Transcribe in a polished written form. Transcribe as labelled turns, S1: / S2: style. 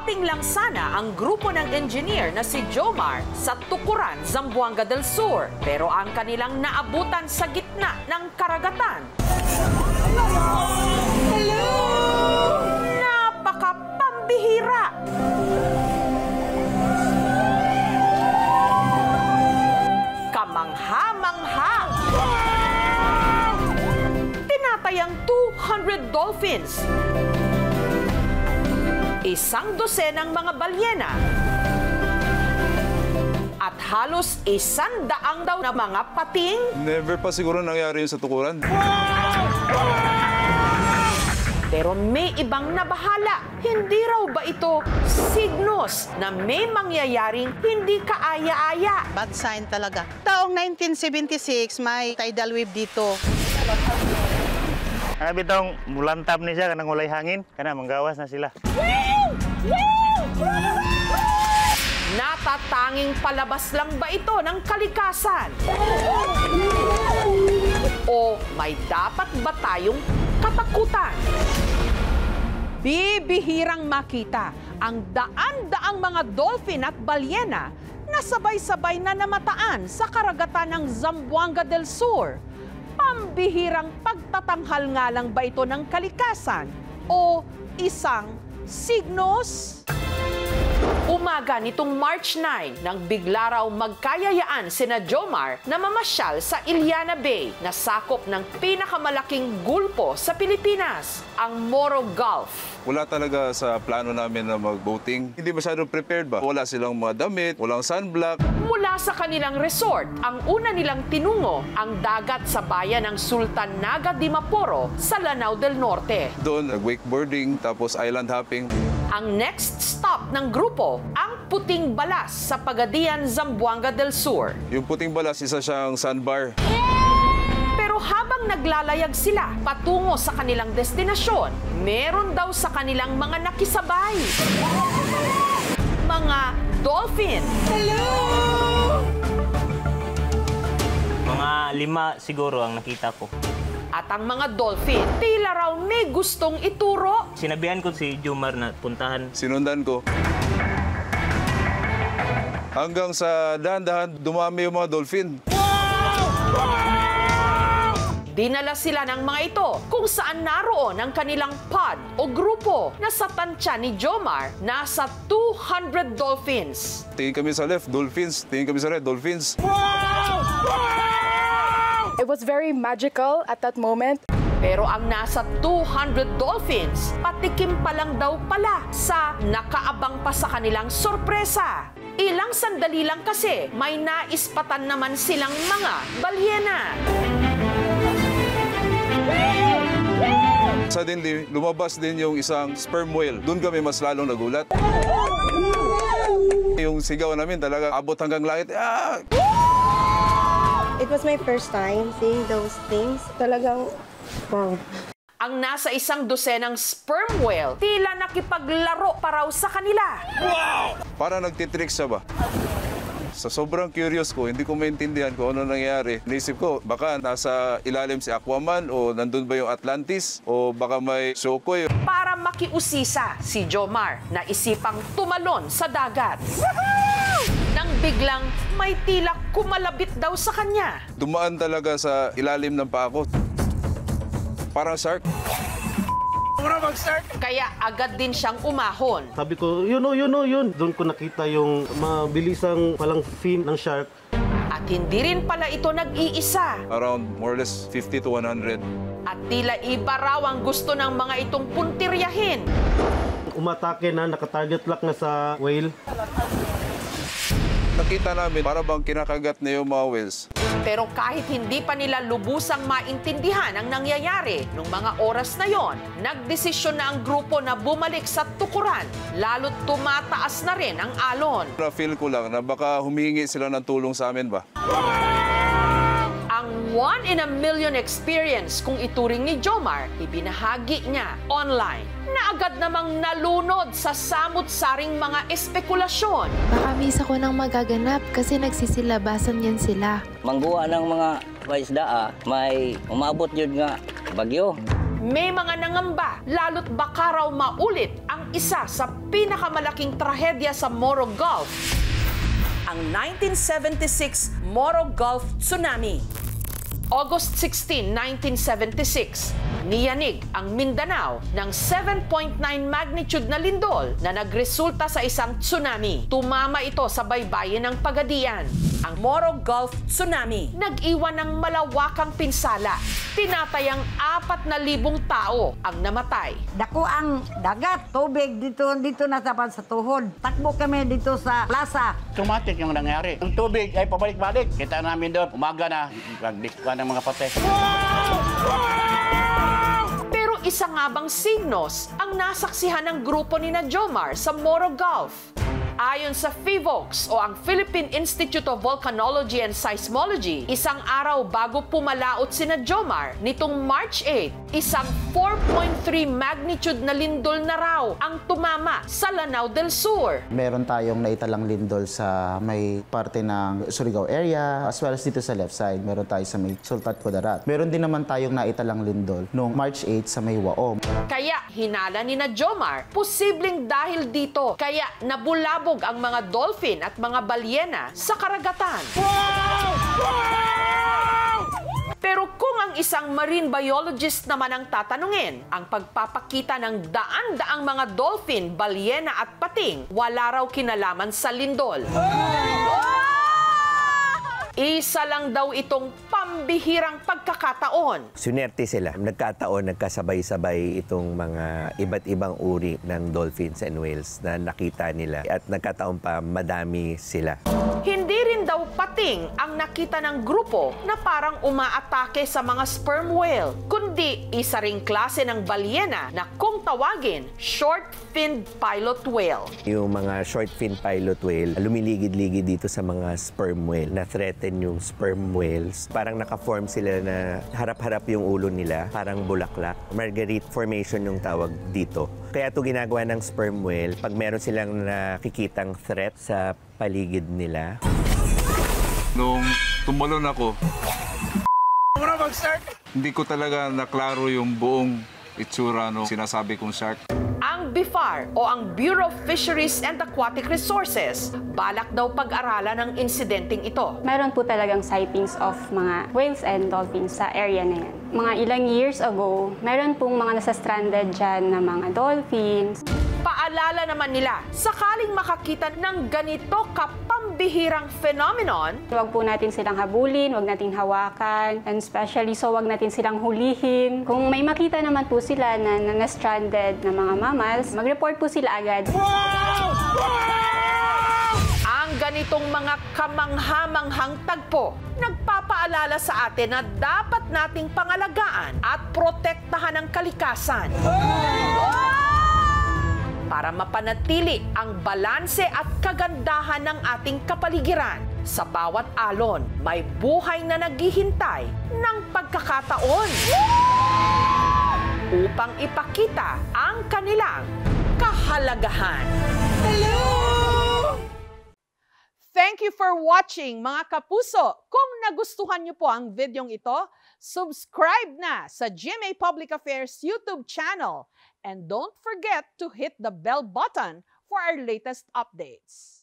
S1: Dumating lang sana ang grupo ng engineer na si Jomar sa Tukuran, Zamboanga del Sur. Pero ang kanilang naabutan sa gitna ng karagatan. Hello! Napakapambihira! Kamangha-mangha! Tinatayang 200 dolphins. Isang dosenang mga balyena. At halos 100 daw na mga pating.
S2: Never pa siguro nangyari yun sa Tukuran.
S1: Pero may ibang nabahala. Hindi raw ba ito signos na may mangyayaring hindi kaaya-aya?
S3: Bad sign talaga. Taong 1976, may tidal wave dito.
S4: Ang bitong mulantab ni siya kanang ulay hangin, kana manggawas na sila.
S1: Natatanging palabas lang ba ito ng kalikasan? O may dapat ba tayong katakutan? Bibihirang makita ang daan-daang mga dolphin at balyena na sabay-sabay na namataan sa karagatan ng Zamboanga del Sur. Pambihirang pagtatanghal nga lang ba ito ng kalikasan o isang signos? Umaga nitong March 9 nang bigla raw magkayayaan sina Jomar na mamasyal sa Iliana Bay na sakop ng pinakamalaking gulpo sa Pilipinas, ang Moro Gulf.
S2: Wala talaga sa plano namin na mag-boating. Hindi masyadong prepared ba? Wala silang mga damit, walang sunblock.
S1: Mula sa kanilang resort, ang una nilang tinungo ang dagat sa bayan ng Sultan Naga Dimaporo sa Lanao del Norte.
S2: Doon, nag-wakeboarding, tapos island hopping.
S1: Ang next stop ng grupo, ang Puting Balas sa Pagadian, Zamboanga del Sur.
S2: Yung Puting Balas, isa siyang sandbar.
S1: Pero habang naglalayag sila patungo sa kanilang destinasyon, meron daw sa kanilang mga nakisabay. Mga dolphin. Hello!
S4: Mga 5 siguro ang nakita ko.
S1: At ang mga dolphin, tila raw may gustong ituro.
S4: Sinabihan ko si Jomar na puntahan.
S2: Sinundan ko. Hanggang sa dahan-dahan, dumami yung mga dolphin.
S1: Dinala sila ng mga ito kung saan naroon ang kanilang pod o grupo na sa tansya ni Jomar nasa 200 dolphins.
S2: Tingin kami sa left, dolphins. Tingin kami sa right, dolphins.
S5: It was very magical at that moment.
S1: Pero ang nasa 200 dolphins, patikim pa lang daw pala sa nakaabang pa sa kanilang sorpresa. Ilang sandali lang kasi may naispatan naman silang mga balyena.
S2: Suddenly, lumabas din yung isang sperm whale. Doon kami mas lalong nagulat. Yung sigaw namin talaga abot hanggang langit. Ah!
S6: It was my first time seeing those things. Talagang, wow.
S1: Ang nasa isang dosenang sperm whale, tila nakipaglaro pa raw sa kanila.
S2: Wow! Para nagtitricks siya ba? Sa sobrang curious ko, hindi ko maintindihan kung ano nangyari. Naisip ko, baka nasa ilalim si Aquaman o nandun ba yung Atlantis o baka may Shokoy.
S1: Para makiusisa si Jomar na isipang tumalon sa dagat. Nang biglang may tila kumalabit daw sa kanya.
S2: Dumaan talaga sa ilalim ng paa ko. Parang shark.
S1: Kaya agad din siyang umahon.
S7: Sabi ko, yun. Doon ko nakita yung mabilisang palang fin ng shark.
S1: At hindi rin pala ito nag-iisa.
S2: Around more or less 50 to 100.
S1: At tila iba raw ang gusto ng mga itong puntiryahin.
S7: Umatake na, nakatarget lock na sa whale.
S2: Nakita namin para bang kinakagat na yung mga whales.
S1: Pero kahit hindi pa nila lubusang maintindihan ang nangyayari nung mga oras na yon, nagdesisyon na ang grupo na bumalik sa Tukuran, lalo't tumataas na rin ang alon.
S2: Na-feel ko lang na baka humingi sila ng tulong sa amin ba?
S1: Ang one-in-a-million experience kung ituring ni Jomar, ibinahagi niya online na agad namang nalunod sa samut-saring mga espekulasyon.
S8: Baka miss ako nang magaganap kasi nagsisilabasan yan sila.
S9: Mangguha ng mga
S8: Paisda may umabot yun nga bagyo.
S1: May mga nangamba, lalo't baka raw maulit ang isa sa pinakamalaking trahedya sa Moro Gulf, ang 1976 Moro Gulf Tsunami. August 16, 1976, niyanig ang Mindanao ng 7.9 magnitude na lindol na nagresulta sa isang tsunami. Tumama ito sa baybayin ng Pagadian. Ang Moro Gulf Tsunami nag-iwan ng malawakang pinsala. Tinatayang 4,000 tao ang namatay.
S9: Dako ang dagat, tubig dito na sa tuhod. Takbo kami dito sa plaza.
S10: Automatic yung nangyari. Ang tubig ay pabalik-balik. Kita namin doon, umaga na, nagdikwa ng mga patay.
S1: Pero isa nga bang signos ang nasaksihan ng grupo ni na Jomar sa Moro Gulf? Ayon sa PHIVOLCS o ang Philippine Institute of Volcanology and Seismology, isang araw bago pumalaot sina Jomar nitong March 8, isang 4.3 magnitude na lindol na raw ang tumama sa Lanao del Sur.
S11: Meron tayong naitalang lindol sa may parte ng Surigao area as well as dito sa left side. Meron tayo sa may Sultan Kudarat. Meron din naman tayong naitalang lindol noong March 8 sa may Waom.
S1: Kaya hinala ni na Jomar, posibleng dahil dito kaya nabulabog ang mga dolphin at mga balyena sa karagatan. Pero kung ang isang marine biologist naman ang tatanungin, ang pagpapakita ng daan-daang mga dolphin, balyena at pating, wala raw kinalaman sa lindol. Isa lang daw itong pambihirang pagkakataon.
S12: Sunerte sila. Nagkataon, nagkasabay-sabay itong mga iba't ibang uri ng dolphins and whales na nakita nila at nagkataon pa madami sila.
S1: Hindi rin daw pating ang nakita ng grupo na parang umaatake sa mga sperm whale, kundi isa ring klase ng balyena na kung tawagin, short-finned pilot whale.
S12: Yung mga short-finned pilot whale, lumiligid-ligid dito sa mga sperm whale na threaten yung sperm whales. Parang naka-form sila na harap-harap yung ulo nila, parang bulaklak. Marguerite formation yung tawag dito. Kaya ito ginagawa ng sperm whale pag meron silang nakikitang threat sa paligid nila.
S2: Nung tumalon ako, hindi ko talaga naklaro yung buong itsura ng sinasabi kong shark.
S1: Ang BIFAR o ang Bureau of Fisheries and Aquatic Resources, balak daw pag-aralan ang insidenteng ito.
S13: Meron po talagang sightings of mga whales and dolphins sa area na yan. Mga ilang years ago, meron pong mga nasa-stranded dyan na mga dolphins.
S1: Paalala naman nila, sakaling makakita ng ganito kapambihirang phenomenon,
S13: huwag po natin silang habulin, huwag natin hawakan, and especially so huwag natin silang hulihin. Kung may makita naman po sila na stranded na mga mammals, mag-report po sila agad.
S1: Ang ganitong mga kamangha-manghang tagpo, nagpapaalala sa atin na dapat nating pangalagaan at protektahan ang kalikasan. Para mapanatili ang balanse at kagandahan ng ating kapaligiran. Sa bawat alon, may buhay na naghihintay ng pagkakataon upang ipakita ang kanilang kahalagahan. Hello! Thank you for watching, mga kapuso. Kung nagustuhan niyo po ang videong ito, subscribe na sa GMA Public Affairs YouTube channel. And don't forget to hit the bell button for our latest updates.